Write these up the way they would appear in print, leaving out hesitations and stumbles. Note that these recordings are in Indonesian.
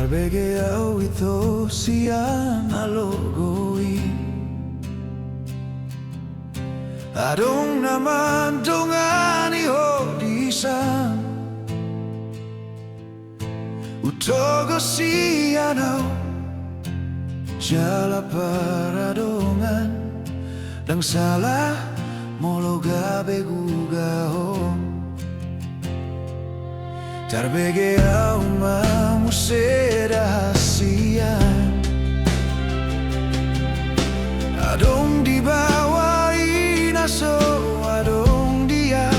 Tarbege au ito siya nalogoi Adong naman dongan iho disan Utogo siya nao Jala paradongan Dang salah molo gabe gugahon Tarbege au mamu serahasian Adong di bawah inaso adong dia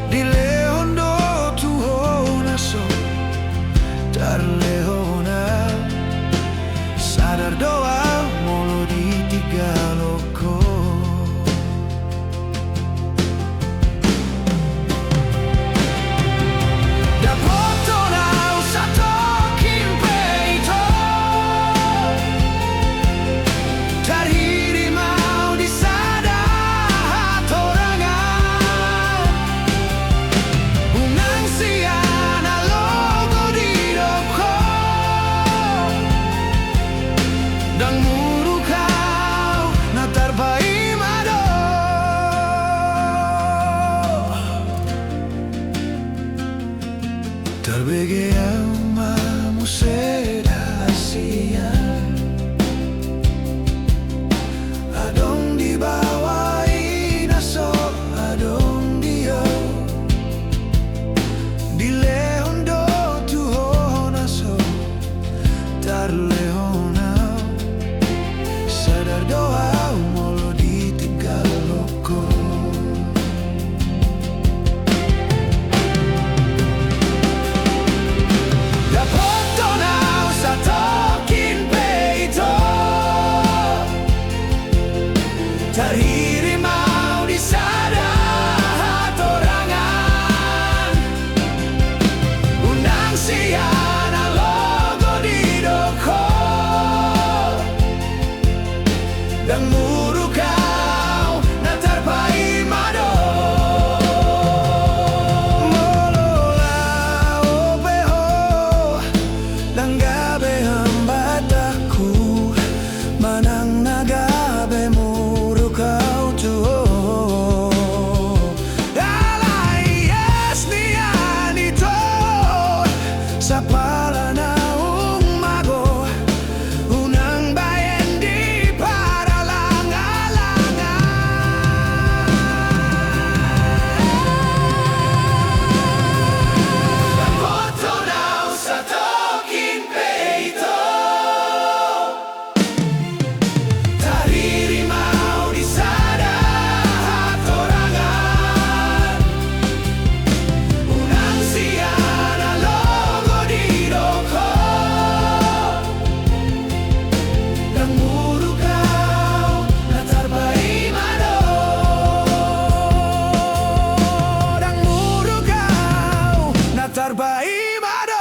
Di lehondo tuho naso Tar lehona Sadar doa molo di tiga loko Tarbege au mamu serahasian Adong di bawah inaso adong dia Di lehondo tuho naso Tar lehona Sadar doa molo di tiga loko Tarhiri mau disada hatorangan Undang siana logo di doko Dan muru kau natar pai mado Molola obeho Dan gabe hambataku Manang nagabe mu kau tuh Alai esnian itu Sapala naung mago Unang bayen di paralang-alangan Dapoto nau satokin peito Tariri Tarbai mado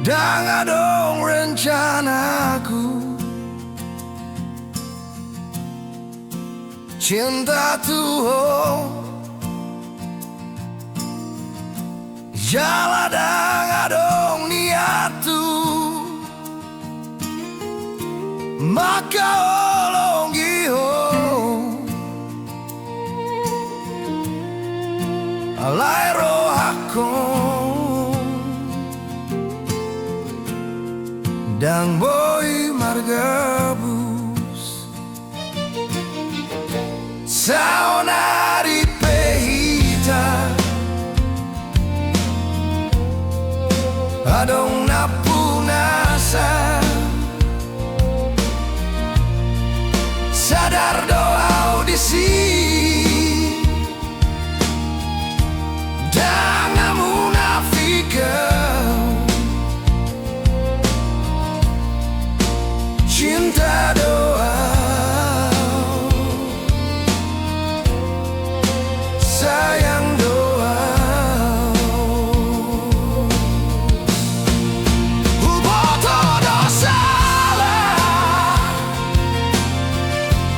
Dan adong rencanaku Cinta Tuhan Jala dan adong niatu maka olongiho alai rohakon dang boy margabus saonari pehita adong napunasa sadar doa audisi jangan munafikau cinta doa sayang doa huboto dosalah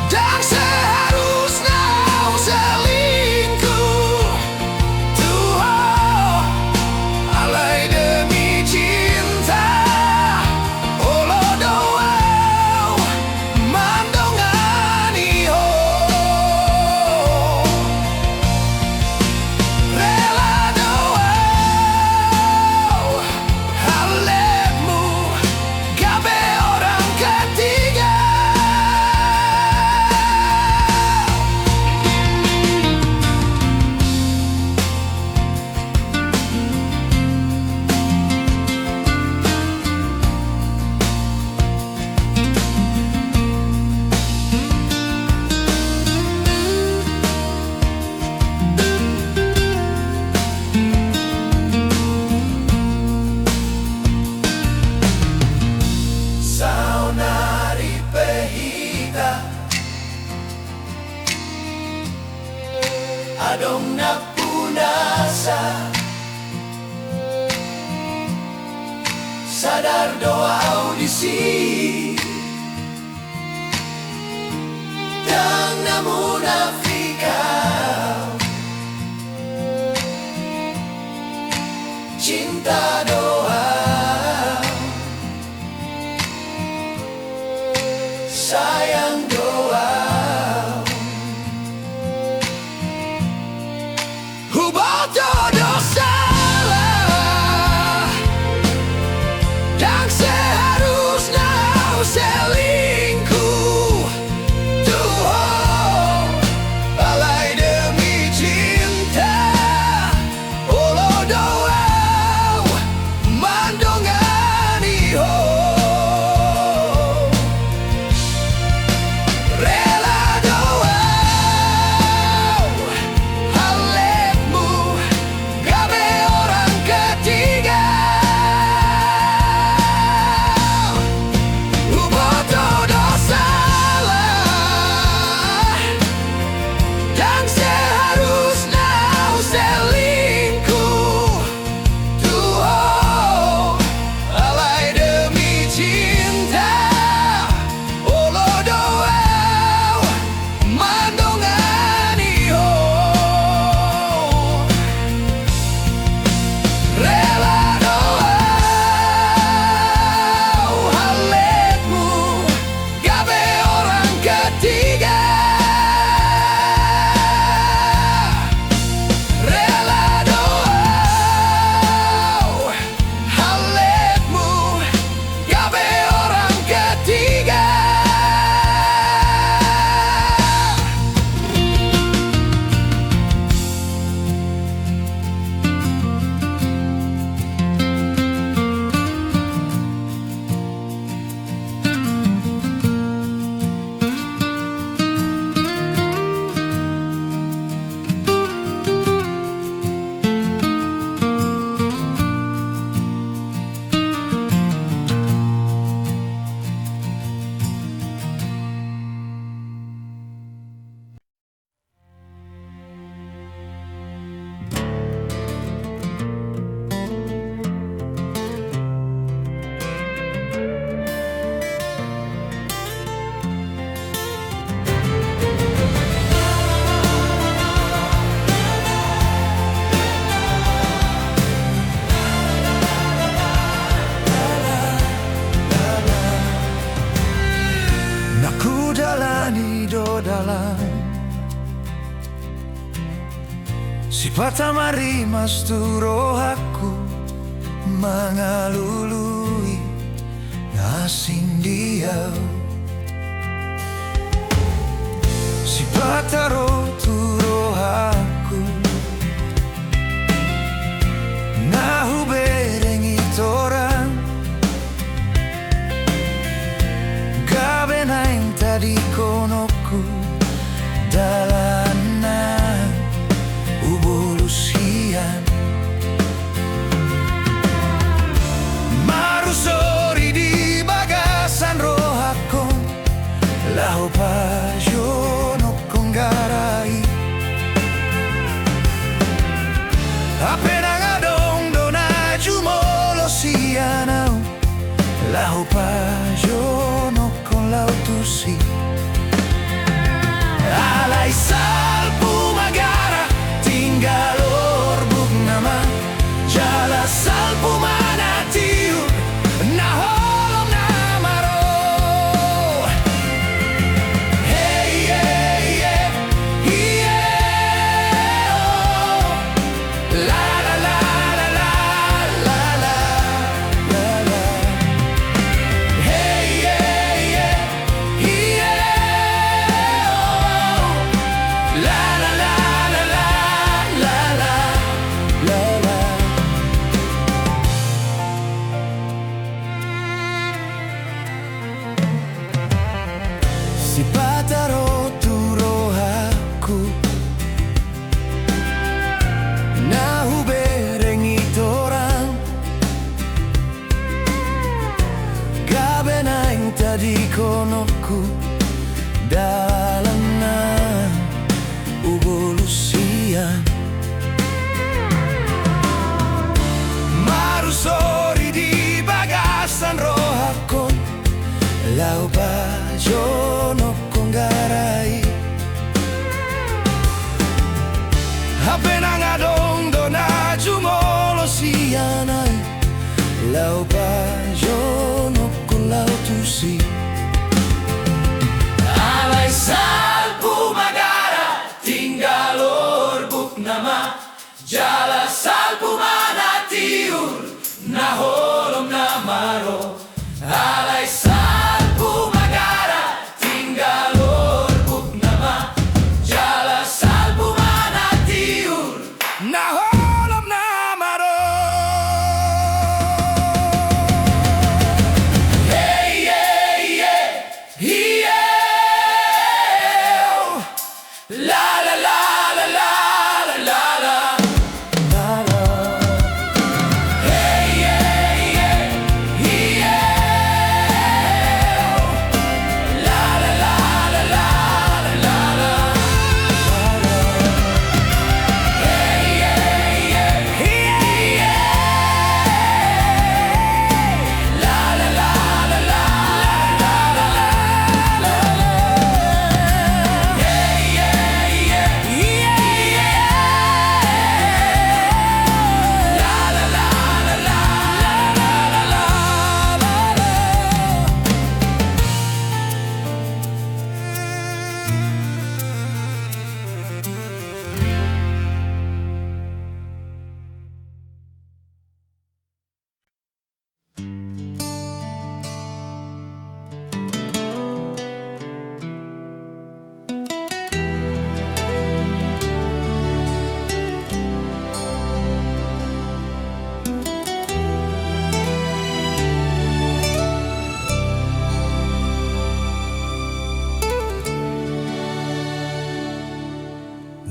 dan seharusnya selingkuh Tuhan alai demi cinta olo doa mandongani ho rela doa halemu gabe orang ketiga saunari pehita adong napunasa sadar doa audisi dan namunafikau cinta doa sayang doa huboto dosalah dan seharusnya selingkuh Tuhan alai demi cinta olo doa Sipatamari mastu rohaku mengalului ngasing dia. Sipataro tu rohaku nahu berengi torang gabenain tadi konoku dalanan ubulusian marusori di bagasan rohaku lahu pajono konggarai apena ngadong dona jumolo sianau lahu pajono con lautusi alai salpu magara tinggal orbuk nama jala salpu manatiu naholom namaro. Hey yeah yeah yeah oh. La la la la la la la la la. Hey yeah yeah yeah oh. La la la la la la la la la. Sipataro tu rohaku nahu berengi torang gabenain tadi konoku dalanan ubulusian marusori di bagasan rohaku lau pajono konggarai apena ngadong dona jumolo sianai lau pajono con lautusi alai salpu magara tinggal orbuk nama jala salpu manatiur naholom namaro alai salpu magara tinggal orbuk nama jala salpu manatiur naholom namaro. Hey yeah yeah yeah la la la la la la la la la. Hey yeah yeah yeah la la la la la la la. Hey yeah yeah yeah la la la la la la la la. Hey yeah yeah yeah la la la la la la la la.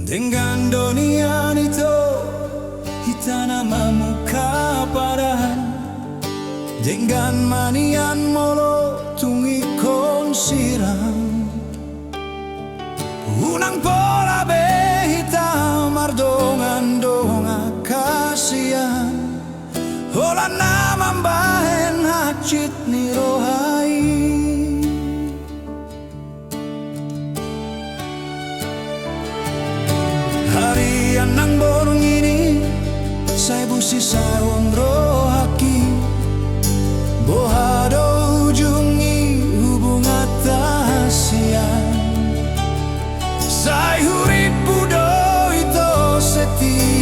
Dengan dunia itu hitana mamuka padahan dengan manian molo tungi konsirang unang pola be hitam ardongan donga kasihan hola nama bahen hacit ni rohai. Harian nang borong ini saya busi sarung rohaki bohado ujungi hubungan tasian saya hurip budo itu setia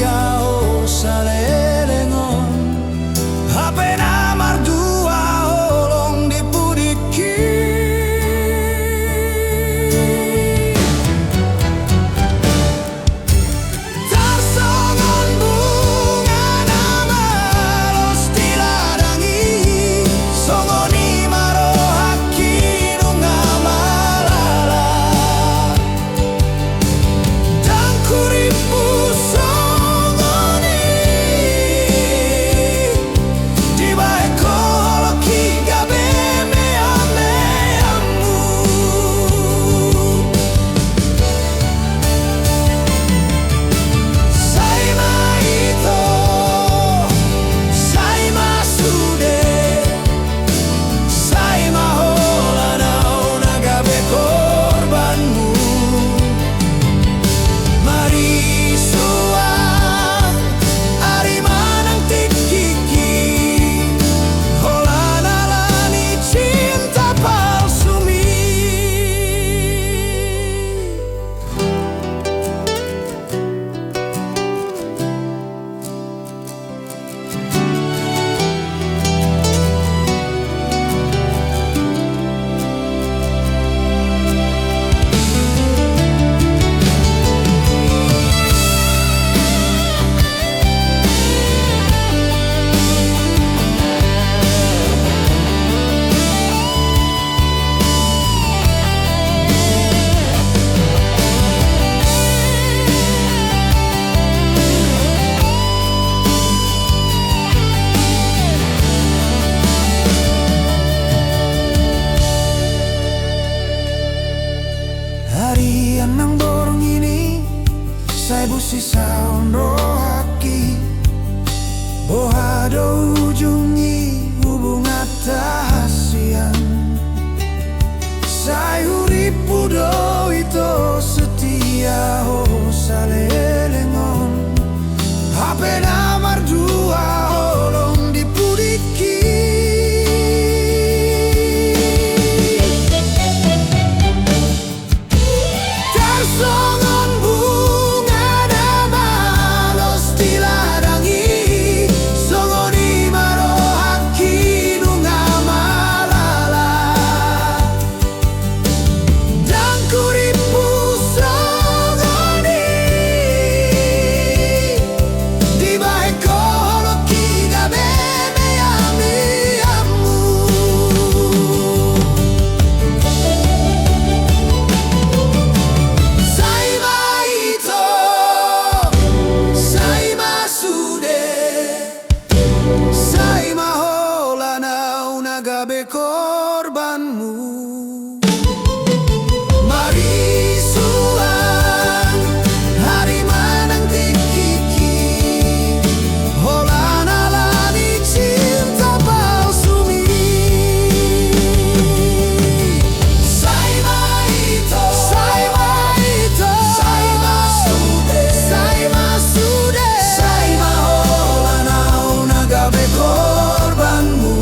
Ado ujungi hubungan tahasian Sayuri pudo ito setia ho salelengon Hape namar dua holong dipudiki Tersongon bunga damalos diladangi Songoni marohaki nunga malala Dan kuripu songoni Di bahe koholoki gabe meyami amu Saima ito, saima sude Saima hola na unagabe korbanmu Mari suang hari menanti kiki Hola nalani cinta palsumi Saima ito, saima sude Saima hola na unagabe korbanmu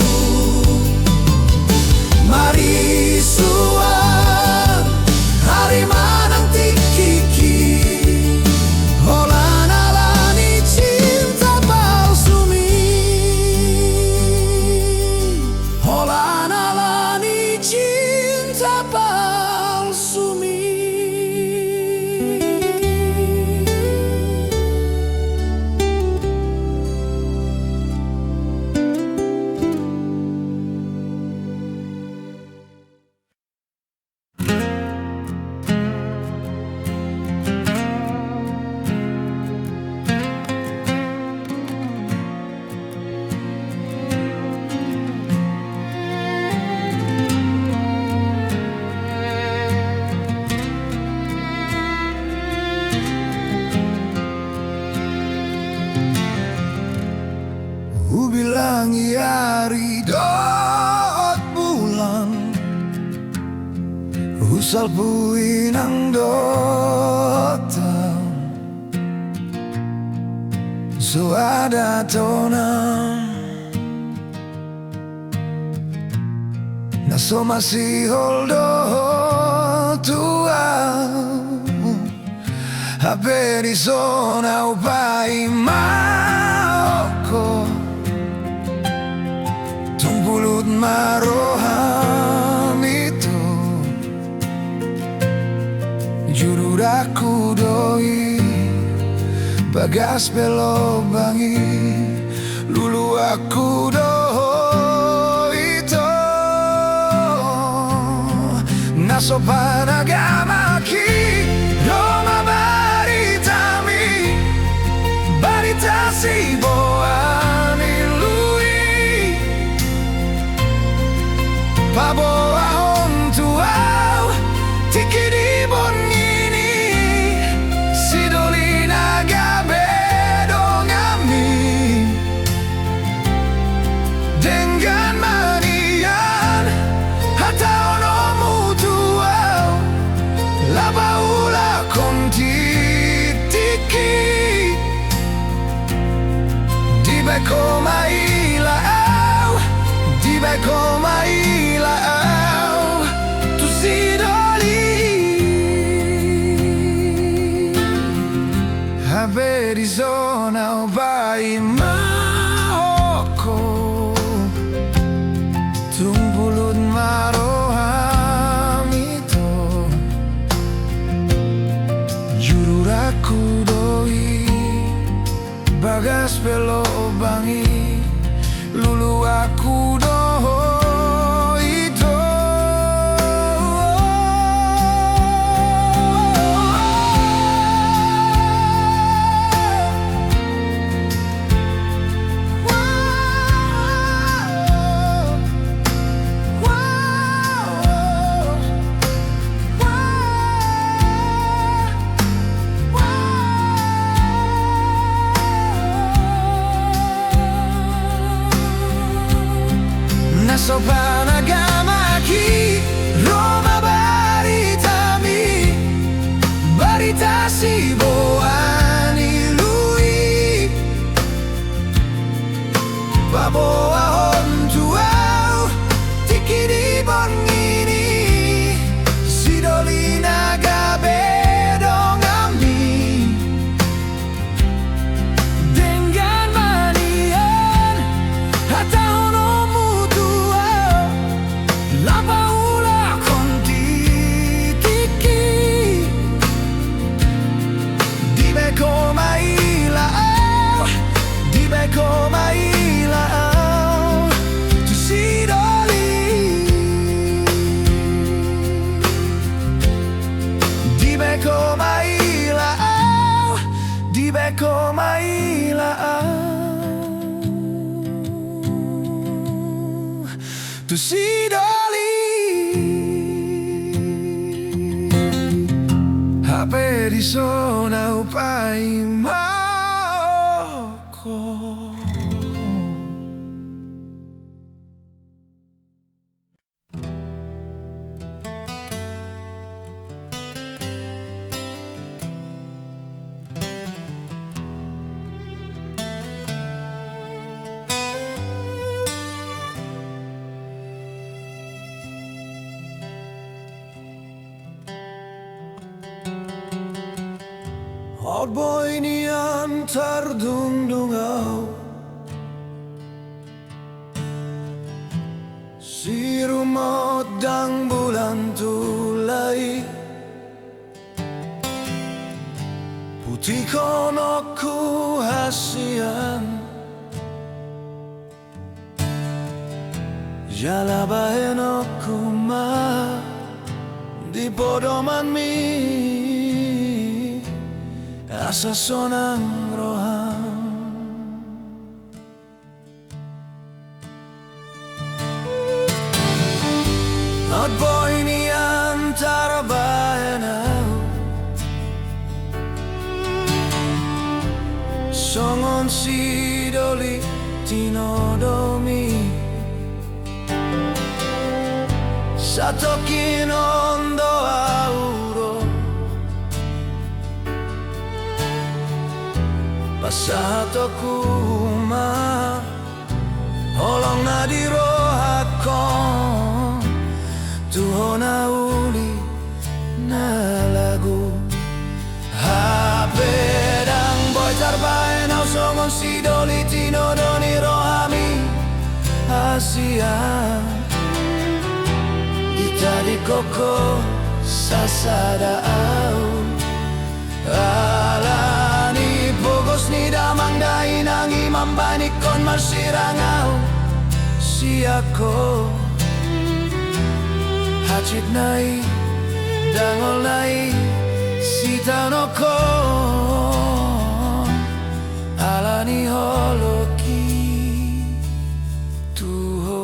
Mari suang hari menanti kiki Hola nalani cinta palsumi Hola nalani cinta palsumi Ubilangi hari dot bulan Usal puinang dotang So ada tonang Naso masih holdo tua Hape di zona upai maoko Tumpulut maroham itu Jurur aku doi Bagas belobangi Lulu aku doi itu Naso panagamaki Roma baritami Baritasi boani lui Paboa hontuau Tiki di bonini Sidolina gabe dongami Dengan manian Hata ono mutuau Labaula konti tiki Di beko mailau Di beko mailau Tu sidoli Habe di zona ubai maoko Tumpulut maroham itu Jurur aku doi Bagas pelo bangi Lulu aku doi itu panagamaki Roma baritami baritasi boani lui Baboa hontuau tikidi bangini Sidolina gabedong ami Dengan manian hatahono mutua Lapaula konti kiki Dibeko mailao Dibeko mailao Tu sidoli Dibeko mailao Dibeko mailao Tu sidoli Hape di sona upai mauko Old boy ni antar dungdungau Si rumot dang bulan tulai Putih konokku hasian Jalabahenokku ma Di podoman mi Asa sonang roham Not boy ni antara bahenau Songon sidoli tinodomi Satokin ondo auro Pasato kuma Holong na di rohakon Tuho na uli na lagu Hapedang boy tarbae na songon sidoli tinodoni rohami Asia Ita di koko sasada au Alani pogos ni damang dahi nang imam banikon marsirangau Si ako Hachit nai dangol nai Si tanoko Alani holoki tuho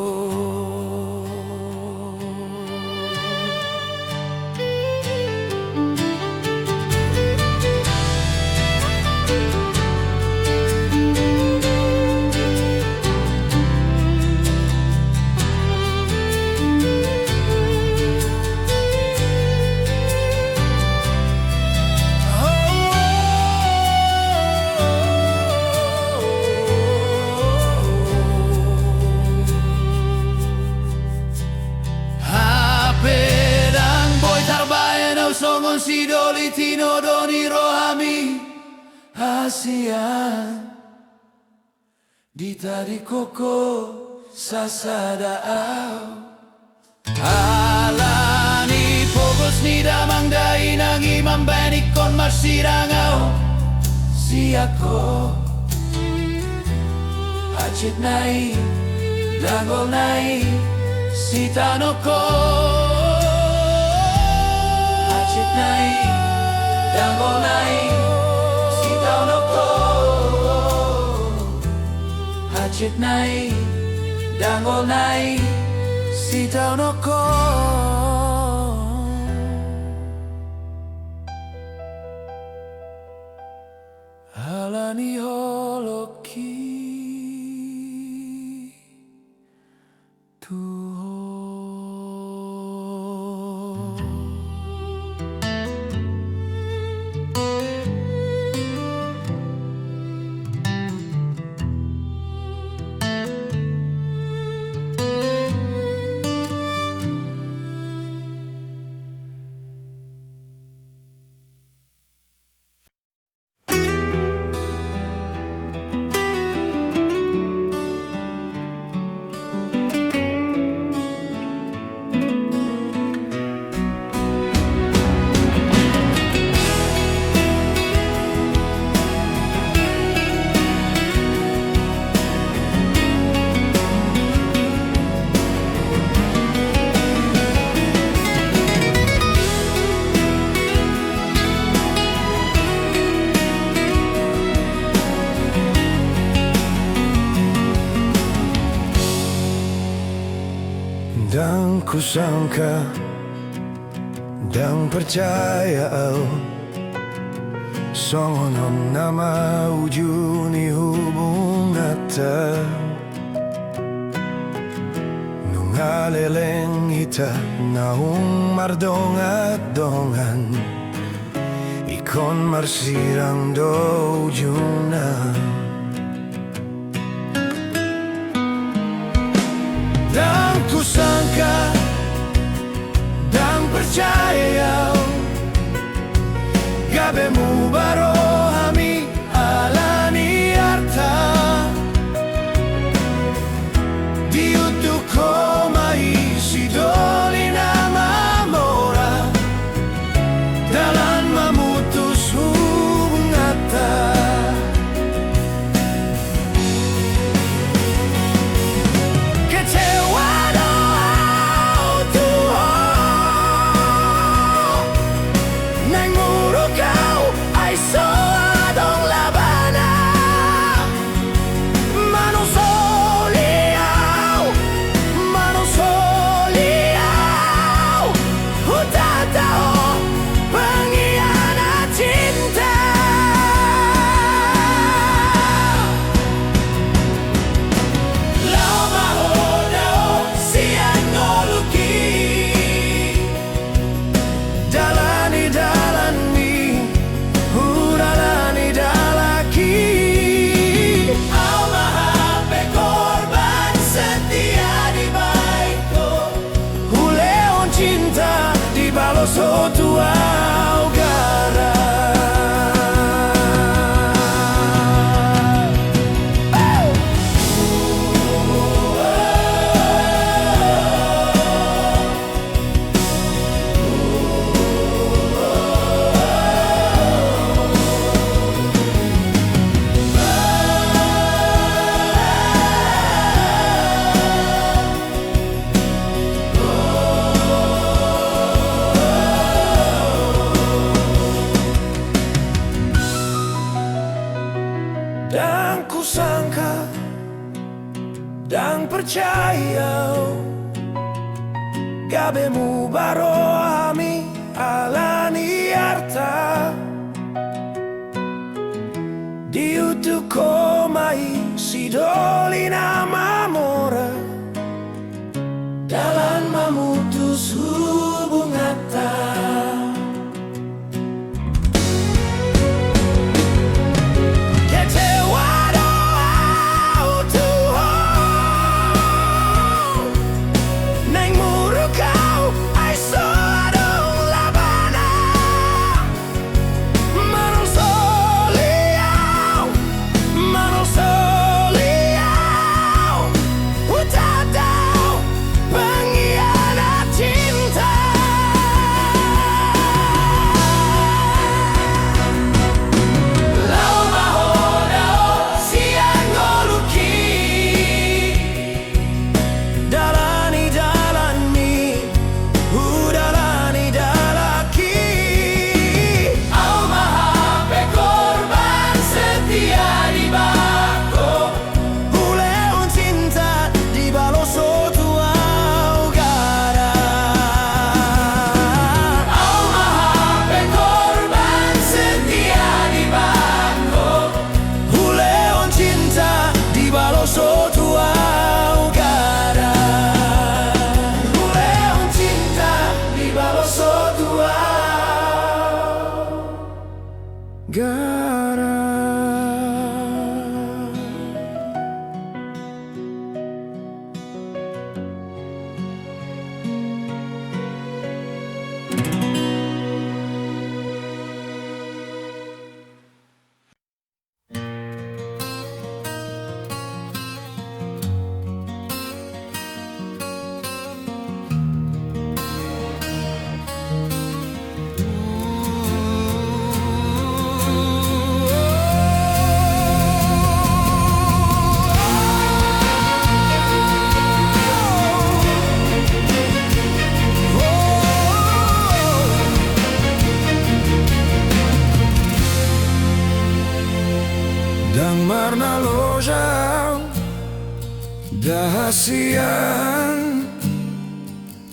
Songon sidoli tinodoni rohami Asian Dita di koko sasada au Alani pogos ni damang dahi nang imam banikon marsirangau Si ako Hachit nai dangol nai Si tanoko Nai, dangol nai, si taunoko Hachit nai, dangol nai, si taunoko Halani holoki Dan kusangka dan percaya songonon nama ujuni hubungata nungaleleng ita naung mardongat-dongan ikon marsirang do ujunan dan kusangka dan percaya gabemu baro hami alani arta diutuk komai sidolina mamora dalam memutus hubungata so tua gara dan kusangka dan percaya gabemu baro hami alani arta diutuk komai sidolina mamora dalam memutus hubungata so tua gara negara. Dang marna lojau dahasian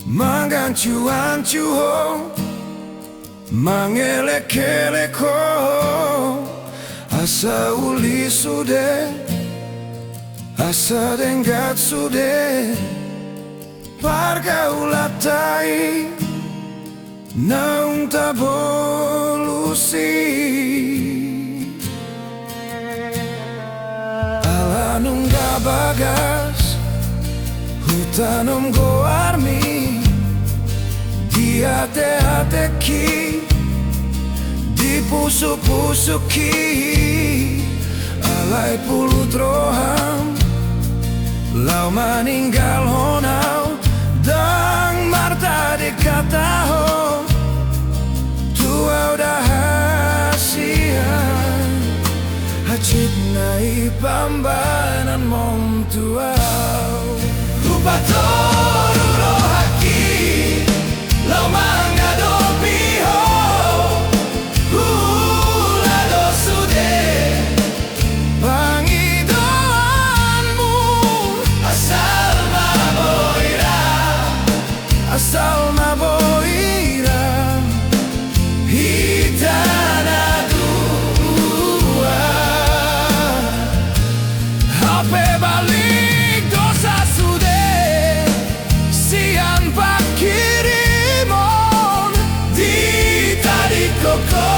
mangancu-ancu ho mangelek-eleko asa uli sude asa denggat sude pargaulatai naung tabolusi alanung bagas hutanum goarmi di hati-hati di pusu-pusuki alai pulut roham lau maninggal honau dang marta dikataho tua udah hasian hacit nai pambanan mom tuau rupa toru rohaki lau mangado piho hula do sude pangidoanmu asal maboira asal maboira hitana dua hape balik dosa sude sian pakirimon di tadi koko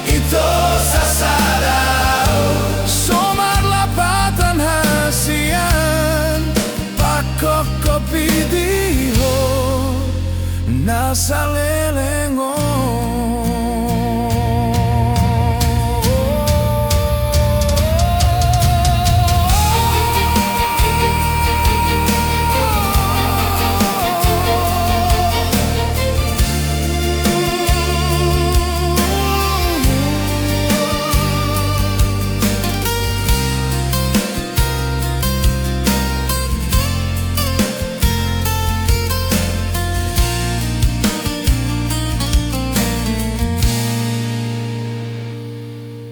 itu sasarau somar lapatan hasian pakok kopi diho nasa lelengo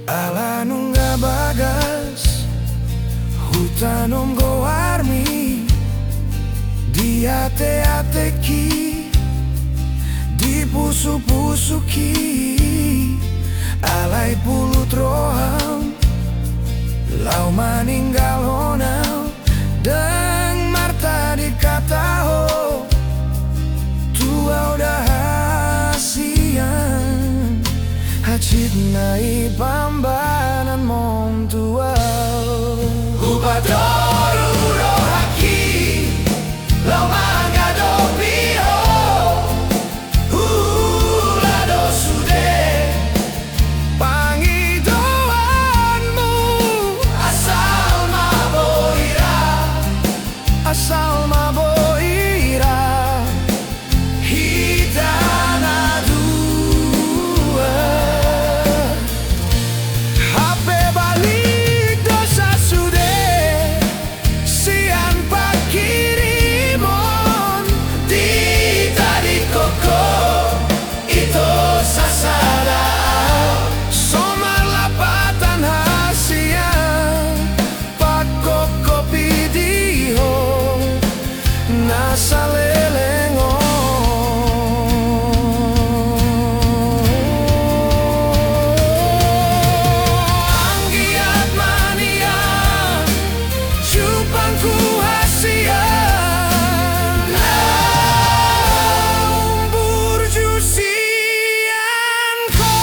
alanunga bagas hutanum goarmi di hati-hati di pusu-pusuki alai pulut roham lau maninggal honau dang marta dikataho tua udah hasian hacit nai pambanan mom tuau upatoru rohaki lau mangado piho hula do sude pangidoanmu asal maboira asal maboira hitana dua hape balik dosa sude sian pakirimon di tadi koko itu sasarau somar lapatan hasian pakok kopi diho nasa lelengo anggiat mania cupangku hasian naung burjusian ko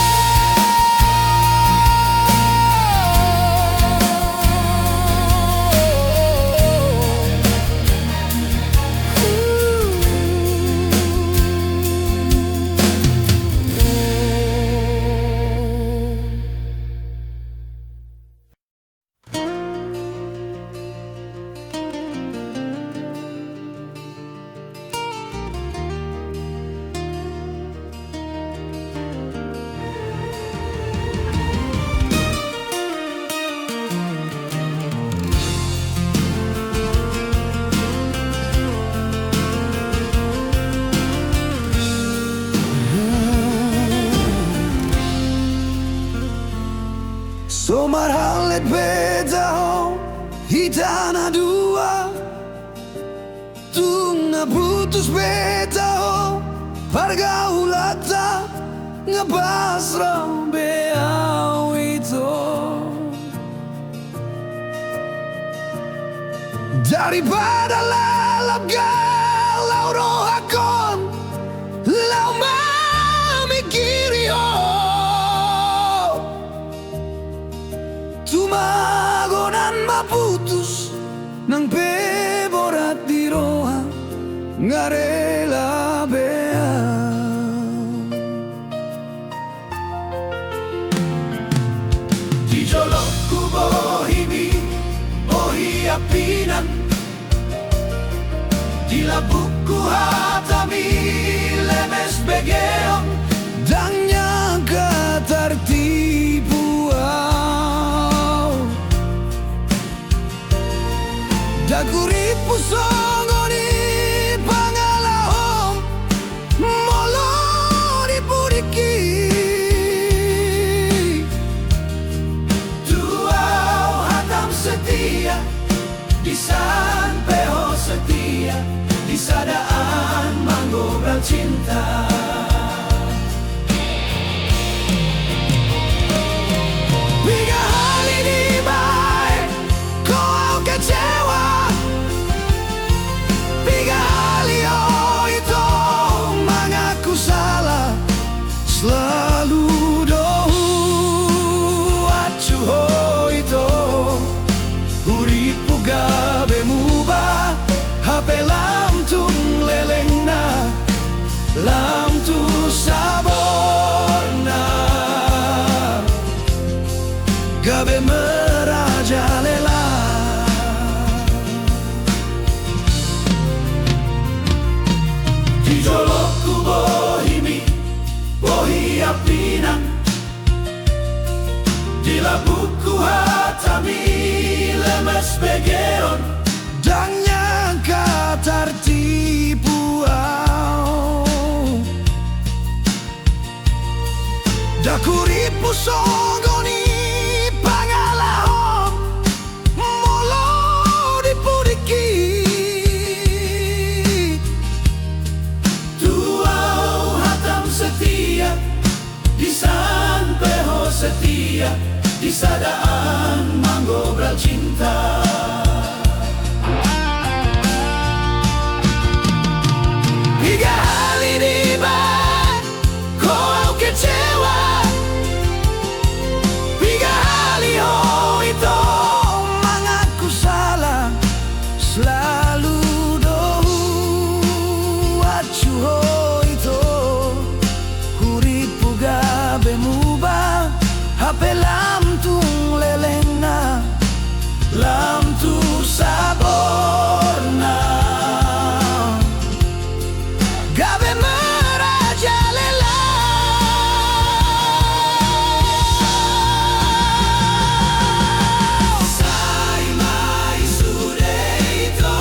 tu ngaputus betaho Pargaulata nga pasra beaw ito Daripada lalap galau roh akon Lau mamikiri Tumagonan maputus Nang peborat di roha Nga rela bea Di jolok ku bohimi Bohi apinan Di labuk ku hatami Lemes begeong Dangnya tertipu Daguri pusongoni pangalahom Molo di puriki Tuau hatam setia Di san peho setia Di sadaan manggobral cinta Tiga hal ini baik Kau kecewa Tiga hal itu mengaku salah Selalu dohu acuh itu Uripu gabe mubah Hape lam tung lelengna Lam tu saborna Gabe merajalela Di jolok ku bohimi Bohi apinan Di labuk ku hatami Lemes begeon Dangnya tertipu Dakuri pusongoni pangalahom Molo di puriki Tuau hatam setia Di san peho setia Di sadaan manggobral cinta Tiga hal ini baik Kau kecewa Tiga hal itu mengaku salah Selalu dohu acuh itu Huripu gabe mubah Hape lam tung lelengna Lam tu saborna Gabe merajalela Sai mai sude ito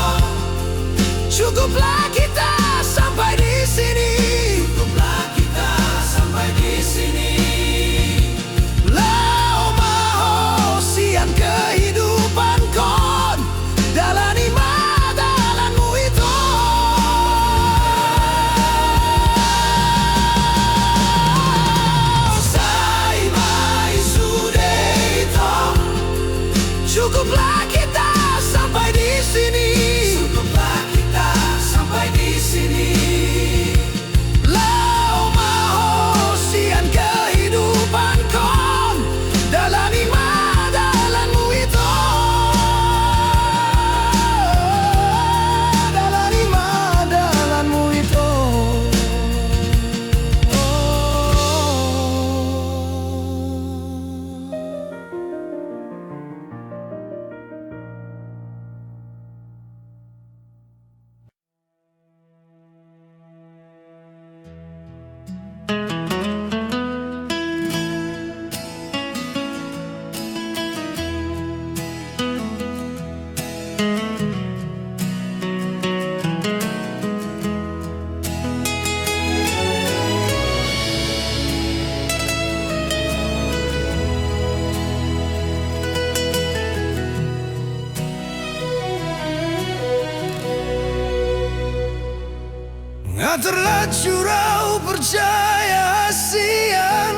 terlanjur au percaya sian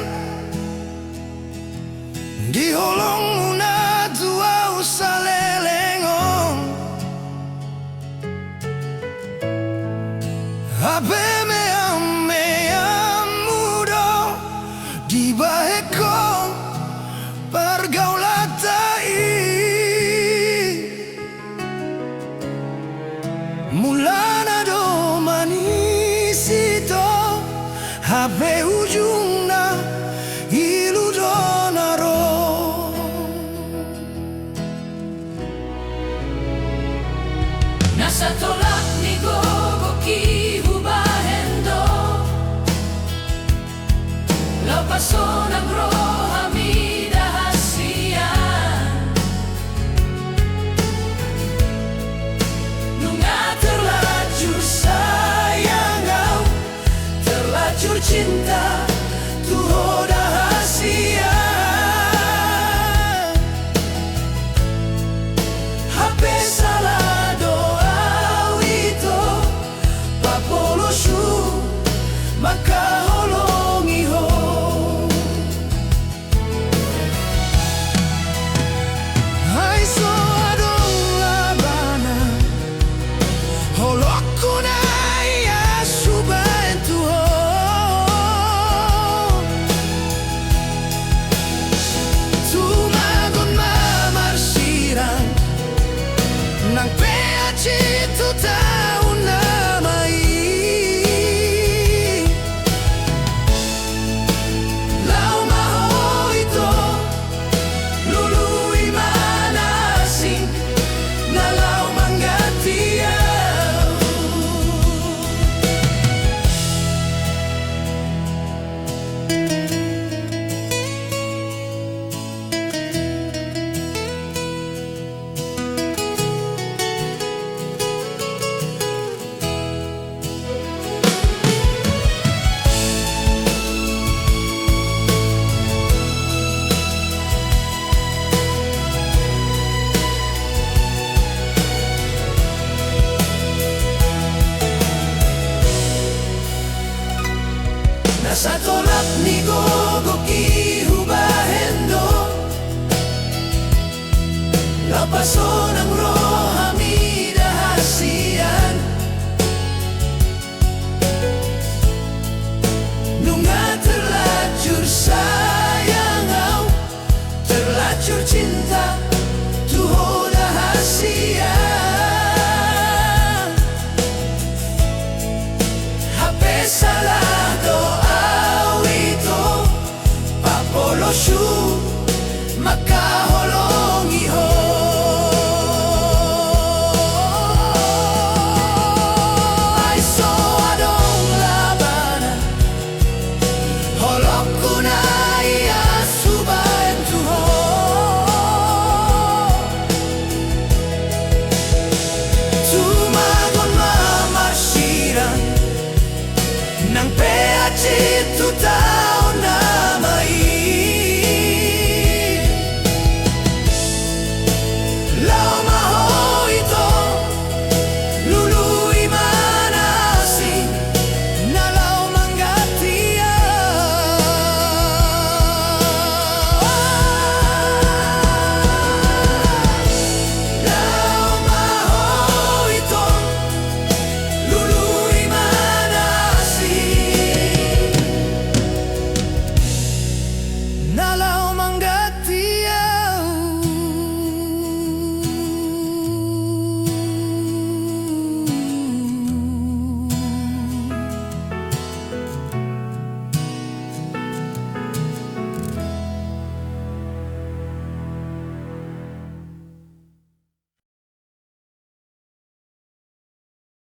di holong una tua usalelengong ape me mudo di baheko pergaulatai mulana do manisito ape ujungna ilu donaro nasa tolak ni gogo ki hubahendo lau paso ng rohamida hasian nunga terlanjur sayang kau terlanjur cinta